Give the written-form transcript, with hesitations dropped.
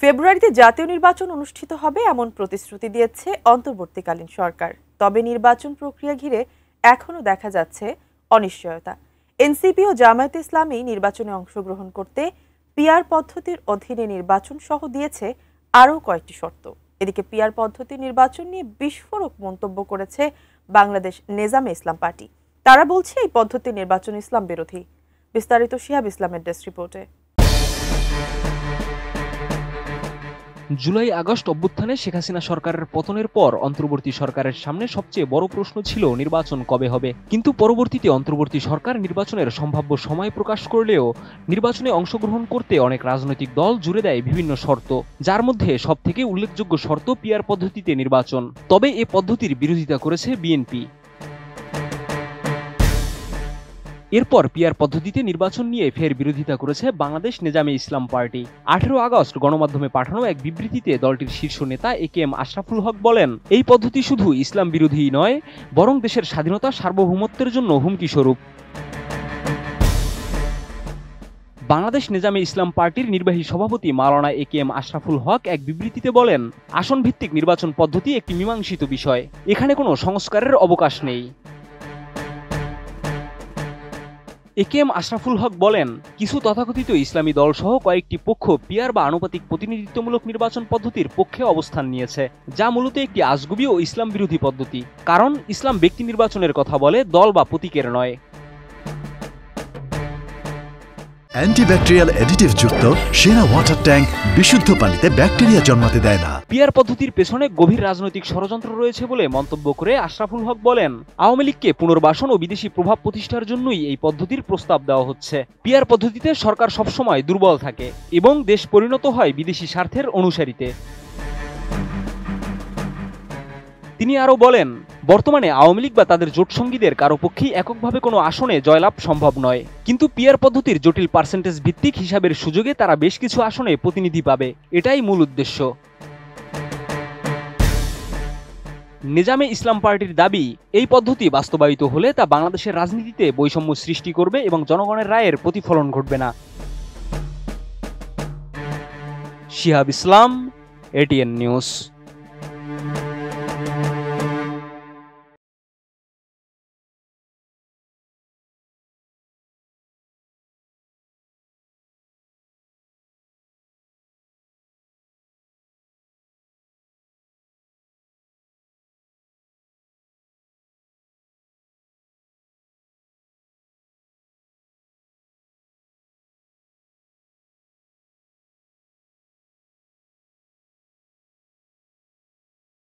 ফেব্রুয়ারিতে জাতীয় নির্বাচন অনুষ্ঠিত হবে এমন প্রতিশ্রুতি দিয়েছে অন্তর্বর্তীকালীন সরকার। তবে নির্বাচন প্রক্রিয়া ঘিরে এখনও দেখা যাচ্ছে অনিশ্চয়তা। এনসিপি ও জামায়াতে ইসলামী নির্বাচনে অংশগ্রহণ করতে পিআর পদ্ধতির অধীনে নির্বাচন সহ দিয়েছে আরও কয়েকটি শর্ত। এদিকে পিআর পদ্ধতির নির্বাচন নিয়ে বিস্ফোরক মন্তব্য করেছে বাংলাদেশ নেজামে ইসলাম পার্টি। তারা বলছে এই পদ্ধতির নির্বাচন ইসলাম বিরোধী। বিস্তারিত শিহাব ইসলামের ডেস্ক রিপোর্টে। জুলাই আগস্ট অভ্যুত্থানে শেখ হাসিনা সরকারের পতনের পর অন্তর্বর্তী সরকারের সামনে সবচেয়ে বড় প্রশ্ন ছিল নির্বাচন কবে হবে। কিন্তু পরবর্তীতে অন্তর্বর্তী সরকার নির্বাচনের সম্ভাব্য সময় প্রকাশ করলেও নির্বাচনে অংশগ্রহণ করতে অনেক রাজনৈতিক দল জুড়ে দেয় বিভিন্ন শর্ত, যার মধ্যে সবথেকে উল্লেখযোগ্য শর্ত পিআর পদ্ধতিতে নির্বাচন। তবে এ পদ্ধতির বিরোধিতা করেছে বিএনপি। এরপর পিআর পদ্ধতিতে নির্বাচন নিয়ে ফের বিরোধিতা করেছে বাংলাদেশ নেজামে ইসলাম পার্টি। 18 আগস্ট গণমাধ্যমে পাঠানো এক বিবৃতিতে দলটির শীর্ষ নেতা একেএম আশরাফুল হক বলেন, এই পদ্ধতি শুধু ইসলাম বিরোধী নয়, বরং দেশের স্বাধীনতা সার্বভৌমত্বের জন্য হুমকি স্বরূপ। বাংলাদেশ নেজামে ইসলাম পার্টির নির্বাহী সভাপতি মাওলানা একেএম আশরাফুল হক এক বিবৃতিতে বলেন, আসন ভিত্তিক নির্বাচন পদ্ধতি একটি মীমাংসিত বিষয়, এখানে কোনো সংস্কারের অবকাশ নেই। একেএম আশরাফুল হক বলেন, কিছু তথাকথিত ইসলামী দল সহ কয়েকটি পক্ষ পিআর বা আনুপাতিক প্রতিনিধিত্বমূলক নির্বাচন পদ্ধতির পক্ষে অবস্থান নিয়েছে, যা মূলত একটি আজগুবি ও ইসলাম বিরোধী পদ্ধতি। কারণ ইসলাম ব্যক্তি নির্বাচনের কথা বলে, দল বা প্রতীকের নয়। অ্যান্টিব্যাকটেরিয়াল অ্যাডিটিভ যুক্ত সেরা ওয়াটার ট্যাঙ্ক বিশুদ্ধ পানিতে ব্যাকটেরিয়া জন্মাতে দেয় না। পিআর পদ্ধতির পেছনে গভীর রাজনৈতিক ষড়যন্ত্র রয়েছে বলে মন্তব্য করে আশরাফুল হক বলেন, আওয়ামী লীগকে পুনর্বাসন ও বিদেশি প্রভাব প্রতিষ্ঠার জন্যই এই পদ্ধতির প্রস্তাব দেওয়া হচ্ছে। পিআর পদ্ধতিতে সরকার সবসময় দুর্বল থাকে এবং দেশ পরিণত হয় বিদেশি স্বার্থের অনুসারীতে। তিনি আরও বলেন, বর্তমানে আওয়ামী লীগ বা তাদের জোটসঙ্গীদের কারো পক্ষেই এককভাবে কোনো আসনে জয়লাভ সম্ভব নয়, কিন্তু পিআর পদ্ধতির জটিল পার্সেন্টেজ ভিত্তিক হিসাবের সুযোগে তারা বেশ কিছু আসনে প্রতিনিধি পাবে, এটাই মূল উদ্দেশ্য। নেজামে ইসলাম পার্টির দাবি, এই পদ্ধতি বাস্তবায়িত হলে তা বাংলাদেশের রাজনীতিতে বৈষম্য সৃষ্টি করবে এবং জনগণের রায়ের প্রতিফলন ঘটবে না। শিহাব ইসলাম, এটিএন নিউজ।